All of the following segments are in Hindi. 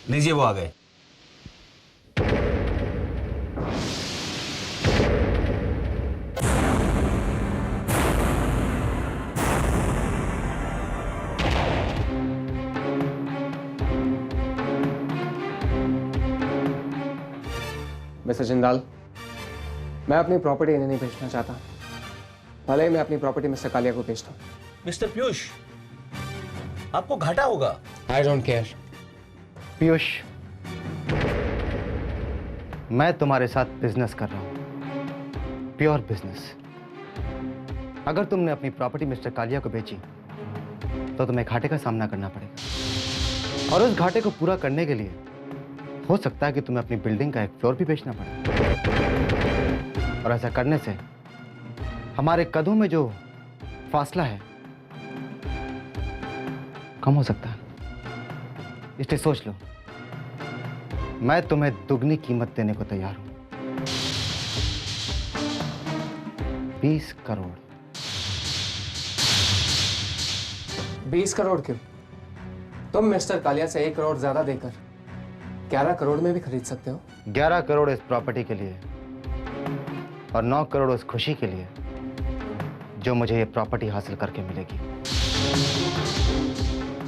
लीजिए वो आ गए। मिस्टर जिंदाल, मैं अपनी प्रॉपर्टी इन्हें नहीं बेचना चाहता। भले ही मैं अपनी प्रॉपर्टी मिस्टर कालिया को बेच दूं। मिस्टर पीयूष, आपको घाटा होगा। I don't care. पीयूष, मैं तुम्हारे साथ बिजनेस कर रहा हूं, प्योर बिजनेस। अगर तुमने अपनी प्रॉपर्टी मिस्टर कालिया को बेची तो तुम्हें घाटे का सामना करना पड़ेगा, और उस घाटे को पूरा करने के लिए हो सकता है कि तुम्हें अपनी बिल्डिंग का एक फ्लोर भी बेचना पड़े, और ऐसा करने से हमारे कदमों में जो फासला है कम हो सकता है। इसलिए सोच लो, मैं तुम्हें दुगनी कीमत देने को तैयार हूं। 20 करोड़। 20 करोड़ क्यों? तुम मिस्टर कालिया से 1 करोड़ ज्यादा देकर 11 करोड़ में भी खरीद सकते हो। 11 करोड़ इस प्रॉपर्टी के लिए और 9 करोड़ उस खुशी के लिए जो मुझे ये प्रॉपर्टी हासिल करके मिलेगी।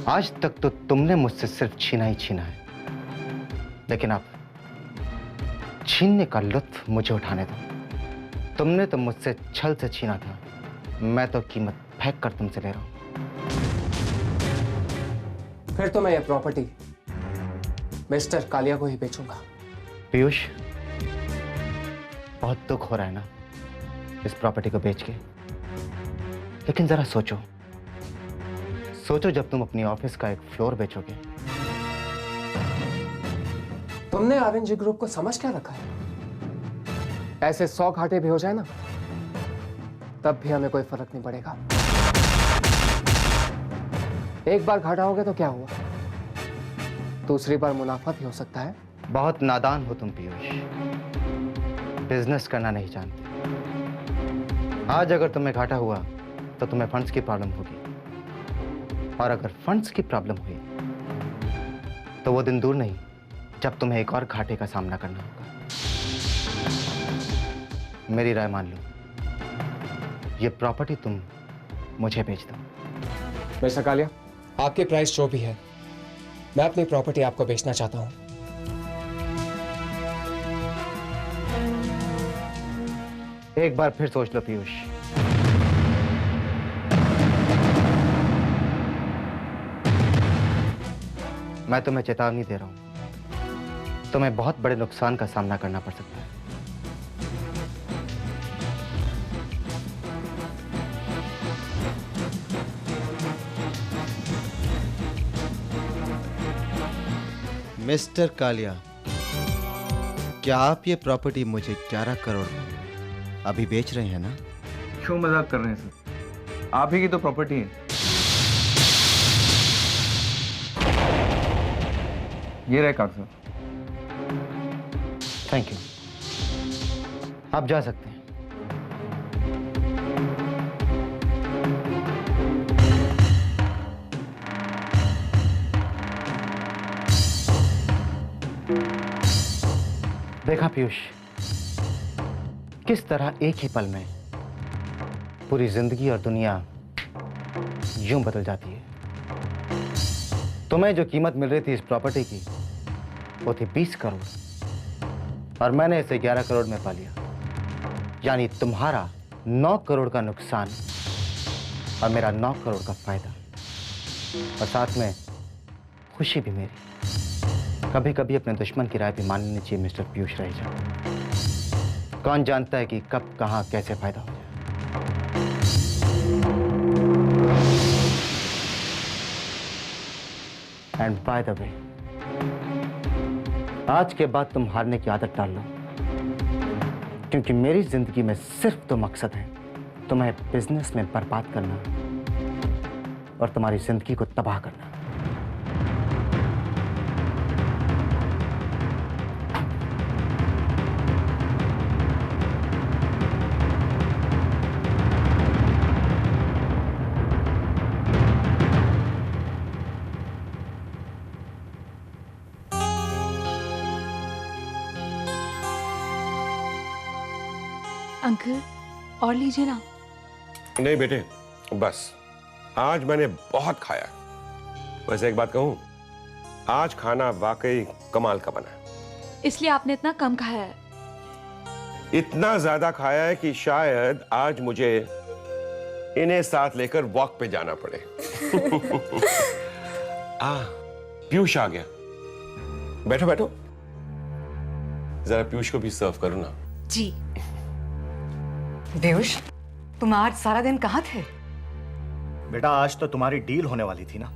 आज तक तो तुमने मुझसे सिर्फ छीना ही छीना है, लेकिन अब छीनने का लुत्फ मुझे उठाने दो। तुमने तो मुझसे छल से छीना था, मैं तो कीमत फेंक कर तुमसे ले रहा हूं। फिर तो मैं ये प्रॉपर्टी मिस्टर कालिया को ही बेचूंगा। पीयूष, बहुत दुख हो रहा है ना इस प्रॉपर्टी को बेच के, लेकिन जरा सोचो सोचो, जब तुम अपनी ऑफिस का एक फ्लोर बेचोगे। तुमने आरएनजी ग्रुप को समझ क्या रखा है? ऐसे 100 घाटे भी हो जाए ना, तब भी हमें कोई फर्क नहीं पड़ेगा। एक बार घाटा हो गया तो क्या हुआ, दूसरी बार मुनाफा भी हो सकता है। बहुत नादान हो तुम पीयूष, बिजनेस करना नहीं जानते। आज अगर तुम्हें घाटा हुआ तो तुम्हें फंड्स की प्रॉब्लम होगी, और अगर फंड्स की प्रॉब्लम हुई तो वो दिन दूर नहीं जब तुम्हें एक और घाटे का सामना करना होगा। मेरी राय मान लो, ये प्रॉपर्टी तुम मुझे बेच दो। मिस्टर कालिया, आपकी प्राइस जो भी है, मैं अपनी प्रॉपर्टी आपको बेचना चाहता हूं। एक बार फिर सोच लो पीयूष। मैं तुम्हें चेतावनी दे रहा हूं, तुम्हें बहुत बड़े नुकसान का सामना करना पड़ सकता है। मिस्टर कालिया, क्या आप ये प्रॉपर्टी मुझे 11 करोड़ में अभी बेच रहे हैं ना? क्यों मजाक कर रहे हैं सर? आप ही की तो प्रॉपर्टी है। ये रहे कार्ड सर। थैंक यू, आप जा सकते हैं। देखा पीयूष, किस तरह एक ही पल में पूरी जिंदगी और दुनिया यूं बदल जाती है। तुम्हें जो कीमत मिल रही थी इस प्रॉपर्टी की, वो थी 20 करोड़, और मैंने इसे 11 करोड़ में पा लिया। यानी तुम्हारा 9 करोड़ का नुकसान और मेरा 9 करोड़ का फायदा, और साथ में खुशी भी मेरी। कभी कभी अपने दुश्मन की राय भी मान लेनी चाहिए मिस्टर पीयूष रहीजा। कौन जानता है कि कब कहां कैसे फायदा हो जाए। एंड बाय द वे, आज के बाद तुम हारने की आदत डाल लो, क्योंकि मेरी जिंदगी में सिर्फ 2 मकसद हैं, तुम्हें बिजनेस में बर्बाद करना और तुम्हारी जिंदगी को तबाह करना। अंकल और लीजिए ना। नहीं बेटे, बस आज मैंने बहुत खाया। वैसे एक बात कहूं, आज खाना वाकई कमाल का बना है। इसलिए आपने इतना कम खाया है। इतना ज्यादा खाया है कि शायद आज मुझे इन्हें साथ लेकर वॉक पे जाना पड़े। पीयूष आ गया। बैठो बैठो, जरा पीयूष को भी सर्व करो ना। जी। पीयूष, तुम आज सारा दिन कहाँ थे? बेटा आज तो तुम्हारी डील होने वाली थी ना,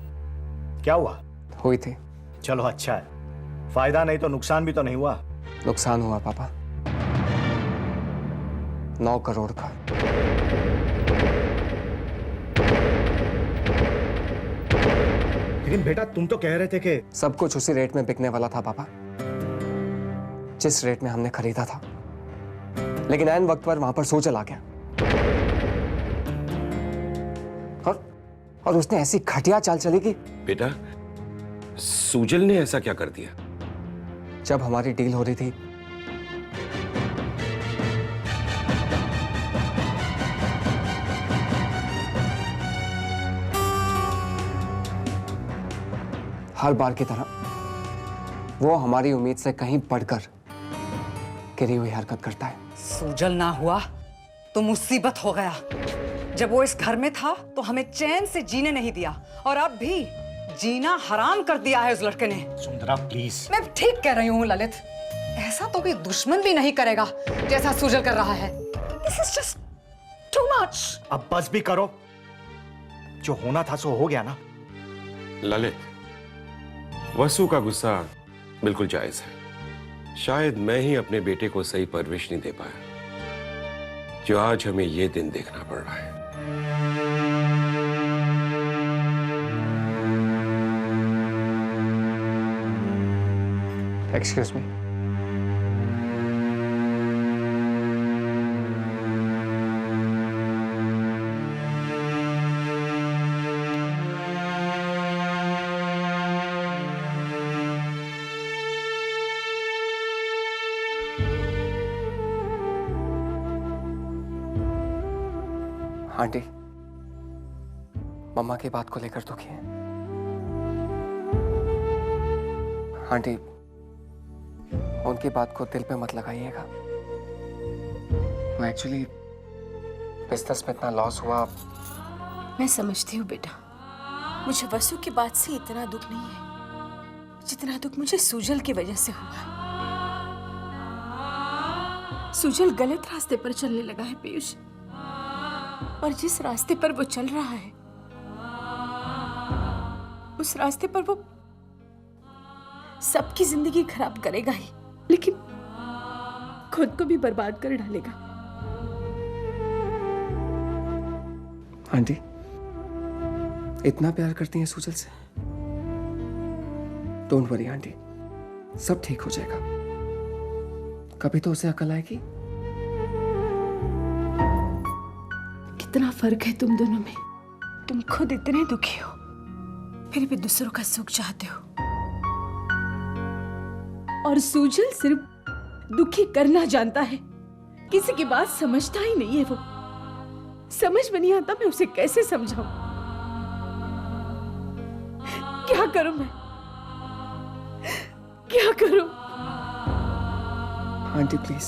क्या हुआ? हुई थी। चलो अच्छा है, फायदा नहीं तो नुकसान भी तो नहीं हुआ। नुकसान हुआ पापा, 9 करोड़ का। लेकिन बेटा तुम तो कह रहे थे कि सब कुछ उसी रेट में बिकने वाला था पापा, जिस रेट में हमने खरीदा था। लेकिन ऐन वक्त पर वहां पर सूजल आ गया और उसने ऐसी घटिया चाल चली कि। बेटा, सूजल ने ऐसा क्या कर दिया? जब हमारी डील हो रही थी हर बार की तरह वो हमारी उम्मीद से कहीं बढ़कर गिरी हुई हरकत करता है। सूजल ना हुआ तो मुसीबत हो गया। जब वो इस घर में था तो हमें चैन से जीने नहीं दिया, और अब भी जीना हराम कर दिया है उस लड़के ने। सुंदरा प्लीज। मैं ठीक कह रही हूँ ललित, ऐसा तो कोई दुश्मन भी नहीं करेगा जैसा सूजल कर रहा है। This is just too much। अब बस भी करो, जो होना था सो हो गया ना। ललित, वसु का गुस्सा बिल्कुल जायज है। शायद मैं ही अपने बेटे को सही परवरिश नहीं दे पाया, जो आज हमें ये दिन देखना पड़ रहा है। Excuse me. आंटी, मम्मा की बात को लेकर दुखी है। आंटी, उनकी बात को दिल पे मत लगाइएगा। वो एक्चुअली बिजनेस में इतना लॉस हुआ। मैं समझती हूँ बेटा, मुझे वसु की बात से इतना दुख नहीं है जितना दुख मुझे सूजल की वजह से हुआ है। सूजल गलत रास्ते पर चलने लगा है पीयूष, और जिस रास्ते पर वो चल रहा है उस रास्ते पर वो सबकी जिंदगी खराब करेगा ही, लेकिन खुद को भी बर्बाद कर डालेगा। आंटी, इतना प्यार करती हैं सूजल से। डोंट वरी आंटी, सब ठीक हो जाएगा। कभी तो उसे अकल आएगी। कितना फर्क है तुम दोनों में। तुम खुद इतने दुखी हो, फिर भी दूसरों का सुख चाहते हो, और सूजल सिर्फ दुखी करना जानता है, किसी की बात समझता ही नहीं है। वो समझ में नहीं आता मैं उसे कैसे समझाऊं। क्या करूं मैं, क्या करूं? Aunty please,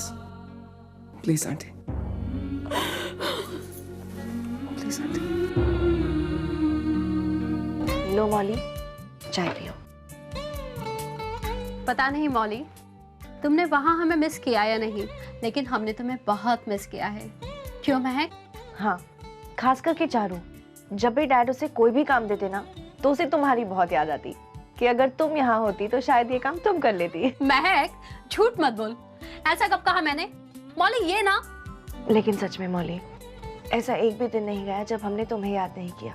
please aunty, please aunty. लो मौली, चाय पियो। पता नहीं मौली, तुमने वहाँ हमें मिस किया या नहीं, लेकिन हमने तुम्हें बहुत मिस किया है। क्यों महक? हाँ, खास करके चारू। जब भी डैड उसे कोई भी काम देते ना, तो उसे तुम्हारी बहुत याद आती कि अगर तुम यहाँ होती तो शायद ये काम तुम कर लेती। महक, झूठ मत बोल। ऐसा कब कहा मैंने? मौली ये ना। लेकिन सच में मौली, ऐसा एक भी दिन नहीं गया जब हमने तुम्हें याद नहीं किया।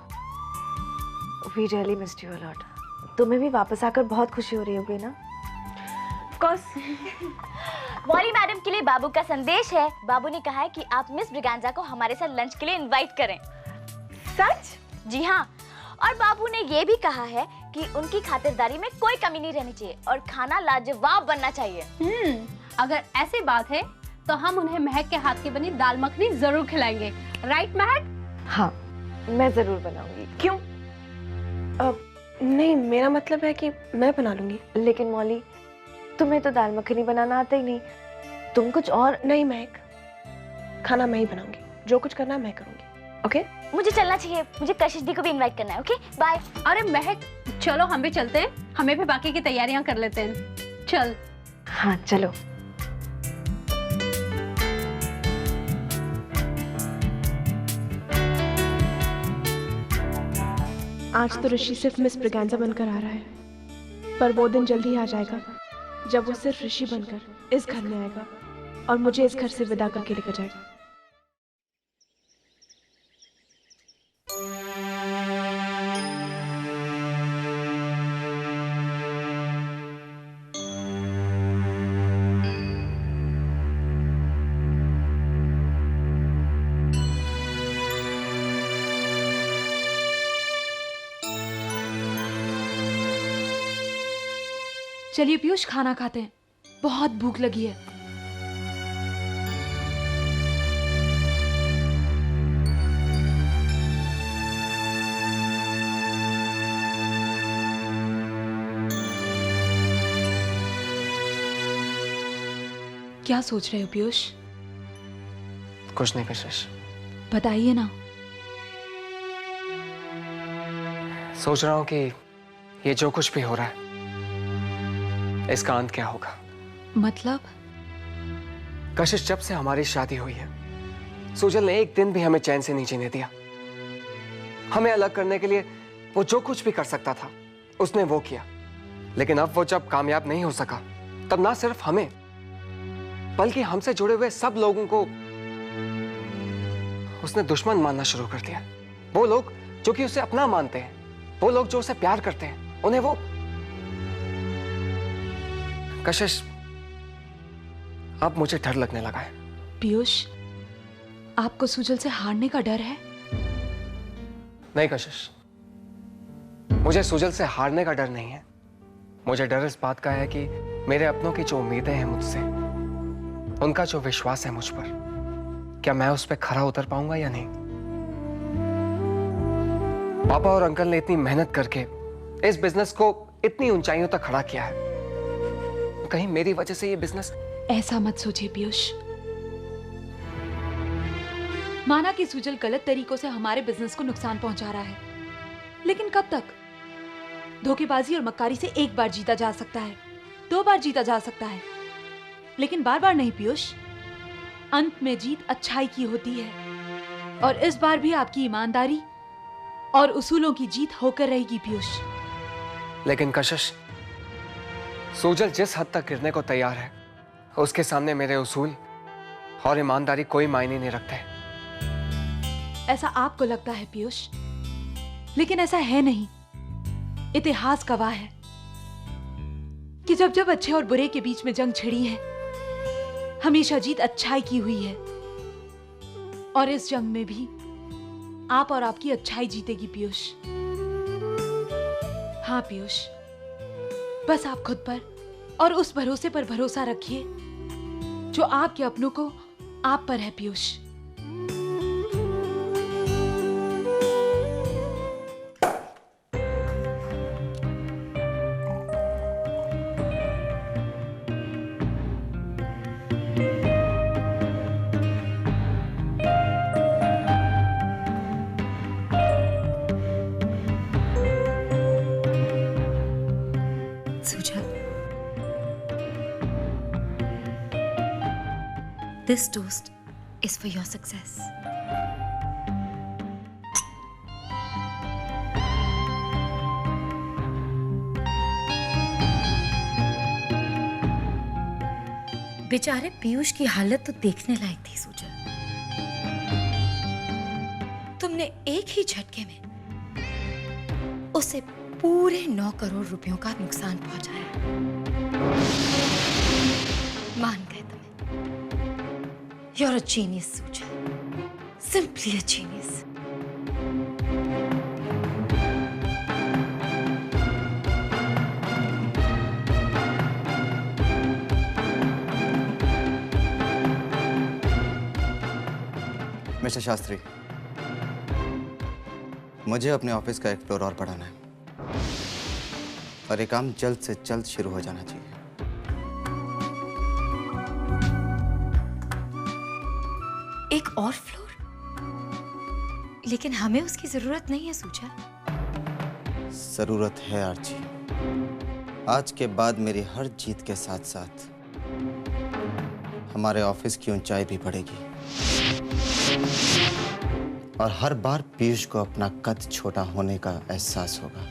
We really missed you a lot। तुम्हें भी वापस आकर बहुत खुशी हो रही होगी ना? मौली मैडम के लिए बाबू का संदेश है। बाबू ने कहा है कि आप मिस ब्रिगेंजा को हमारे साथ लंच के लिए इनवाइट करें। सच? जी हाँ, और बाबू ने ये भी कहा है कि उनकी खातिरदारी में कोई कमी नहीं रहनी चाहिए और खाना लाजवाब बनना चाहिए। अगर ऐसी बात है तो हम उन्हें महक के हाथ की बनी दाल मखनी जरूर खिलाएंगे। राइट महक? हाँ, मैं जरूर बनाऊंगी। क्यों? नहीं, मेरा मतलब है कि मैं बना लूंगी। लेकिन मौली, तुम्हें तो दाल मखनी बनाना आता ही नहीं, तुम कुछ और। नहीं महक, खाना मैं ही बनाऊंगी, जो कुछ करना मैं करूंगी। ओके? मुझे चलना चाहिए, मुझे कशिश दी को भी इनवाइट करना है। Okay bye. अरे महक, चलो हम भी चलते हैं, हमें भी बाकी की तैयारियां कर लेते हैं। चल। हाँ चलो। आज तो ऋषि सिर्फ मिस ब्रिगेंजा बनकर आ रहा है, पर वो दिन जल्दी आ जाएगा जब वो सिर्फ ऋषि बनकर इस घर में आएगा और मुझे इस घर से विदा करके लेकर जाएगा। चलिए पीयूष, खाना खाते हैं, बहुत भूख लगी है। क्या सोच रहे हो पीयूष? कुछ नहीं कशिश। बताइए ना। सोच रहा हूं कि ये जो कुछ भी हो रहा है, इसका अंत क्या होगा। मतलब? कशिश, जब से हमारी शादी हुई है, सुजल ने एक दिन भी हमें चैन से नहीं जीने दिया। हमें अलग करने के लिए वो जो कुछ भी कर सकता था, उसने वो किया। लेकिन अब वो जब कामयाब नहीं हो सका, तब ना सिर्फ हमें, बल्कि हमसे जुड़े हुए सब लोगों को उसने दुश्मन मानना शुरू कर दिया। वो लोग जो कि उसे अपना मानते हैं, वो लोग जो उसे प्यार करते हैं, उन्हें वो। कशिश, अब मुझे डर लगने लगा है। पीयूष, आपको सुजल से हारने का डर है? नहीं कशिश, मुझे सुजल से हारने का डर नहीं है। मुझे डर इस बात का है कि मेरे अपनों की जो उम्मीदें हैं मुझसे, उनका जो विश्वास है मुझ पर, क्या मैं उस पर खरा उतर पाऊंगा या नहीं। पापा और अंकल ने इतनी मेहनत करके इस बिजनेस को इतनी ऊंचाइयों तक खड़ा किया है, कहीं मेरी वजह से ये बिजनेस। ऐसा मत सोचिए पीयूष। माना कि सुजल गलत तरीकों से हमारे बिजनेस को नुकसान पहुंचा रहा है, लेकिन कब तक? धोखेबाजी और मक्कारी से एक बार जीता जा सकता है, 2 बार जीता जा सकता है, लेकिन बार बार नहीं पीयूष। अंत में जीत अच्छाई की होती है, और इस बार भी आपकी ईमानदारी और उसूलों की जीत होकर रहेगी पीयूष। लेकिन कशिश, सुजल जिस हद तक गिरने को तैयार है, उसके सामने मेरे उसूल और ईमानदारी कोई मायने नहीं रखते। ऐसा आपको लगता है पीयूष, लेकिन ऐसा है नहीं। इतिहास गवाह है कि जब जब अच्छे और बुरे के बीच में जंग छिड़ी है, हमेशा जीत अच्छाई की हुई है। और इस जंग में भी आप और आपकी अच्छाई जीतेगी पीयूष। हाँ पीयूष, बस आप खुद पर और उस भरोसे पर भरोसा रखिए जो आपके अपनों को आप पर है Piyush. This toast is for your success. बेचारे पीयूष की हालत तो देखने लायक थी सुजल। तुमने एक ही झटके में उसे पूरे 9 करोड़ रुपयों का नुकसान पहुंचाया। मान गए तुम्हें। You're a genius, Sujal. Simply a genius. Mister Shastri, मुझे अपने ऑफिस का एक फ्लोर और बढ़ाना है और ये काम जल्द से जल्द शुरू हो जाना चाहिए। एक और फ्लोर? लेकिन हमें उसकी जरूरत नहीं है सुजल। जरूरत है आर्ची। आज के बाद मेरी हर जीत के साथ साथ हमारे ऑफिस की ऊंचाई भी बढ़ेगी और हर बार पीयूष को अपना कद छोटा होने का एहसास होगा।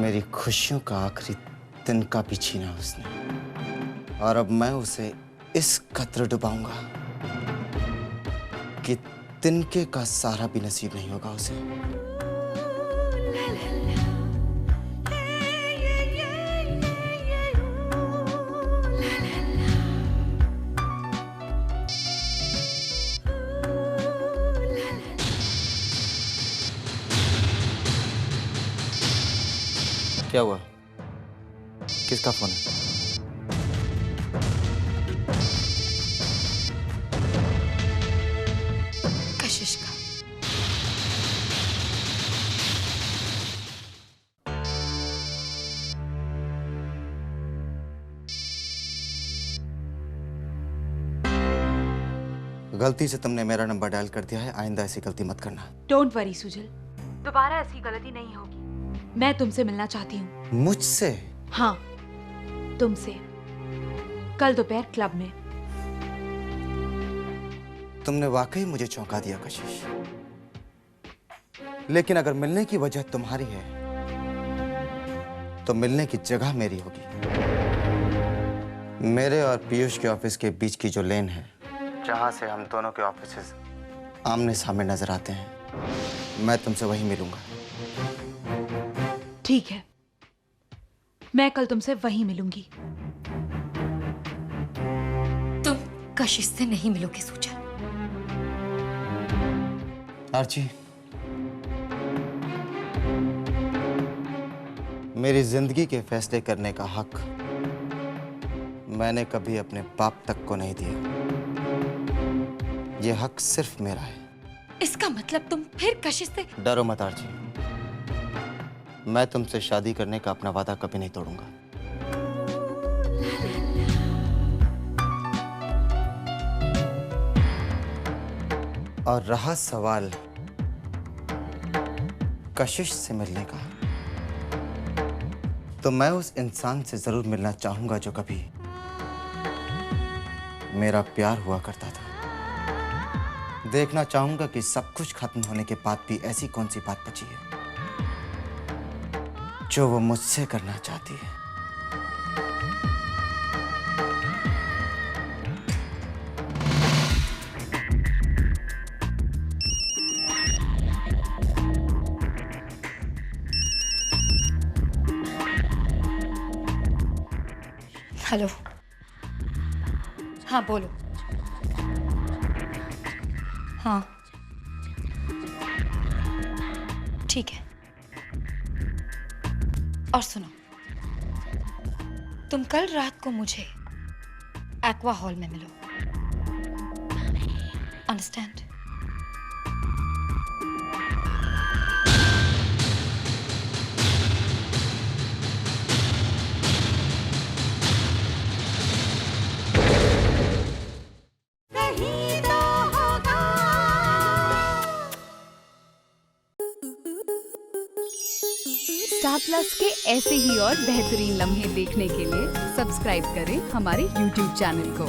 मेरी खुशियों का आखिरी तिनका भी छीना उसने और अब मैं उसे इस कदर डुबाऊंगा कि तिनके का सहारा भी नसीब नहीं होगा उसे। क्या हुआ? किसका फोन है? कशिश का। गलती से तुमने मेरा नंबर डायल कर दिया है, आइंदा ऐसी गलती मत करना। डोंट वरी सुजल, दोबारा ऐसी गलती नहीं होगी। मैं तुमसे मिलना चाहती हूँ। मुझसे? हाँ, तुमसे। कल दोपहर क्लब में। तुमने वाकई मुझे चौंका दिया कशिश। लेकिन अगर मिलने की वजह तुम्हारी है तो मिलने की जगह मेरी होगी। मेरे और पीयूष के ऑफिस के बीच की जो लेन है, जहां से हम दोनों के ऑफिस आमने सामने नजर आते हैं, मैं तुमसे वहीं मिलूंगा। ठीक है, मैं कल तुमसे वहीं मिलूंगी। तुम कशिश से नहीं मिलोगे सुजल। आर्ची, मेरी जिंदगी के फैसले करने का हक मैंने कभी अपने बाप तक को नहीं दिया। यह हक सिर्फ मेरा है। इसका मतलब तुम फिर कशिश से? डरो मत आर्ची, मैं तुमसे शादी करने का अपना वादा कभी नहीं तोड़ूंगा। और रहा सवाल कशिश से मिलने का, तो मैं उस इंसान से जरूर मिलना चाहूंगा जो कभी मेरा प्यार हुआ करता था। देखना चाहूंगा कि सब कुछ खत्म होने के बाद भी ऐसी कौन सी बात बची है जो वो मुझसे करना चाहती है। हेलो। हाँ बोलो। हाँ ठीक है। और सुनो, तुम कल रात को मुझे एक्वा हॉल में मिलो। अंडरस्टैंड? स्टार प्लस के ऐसे ही और बेहतरीन लम्हे देखने के लिए सब्सक्राइब करें हमारे YouTube चैनल को।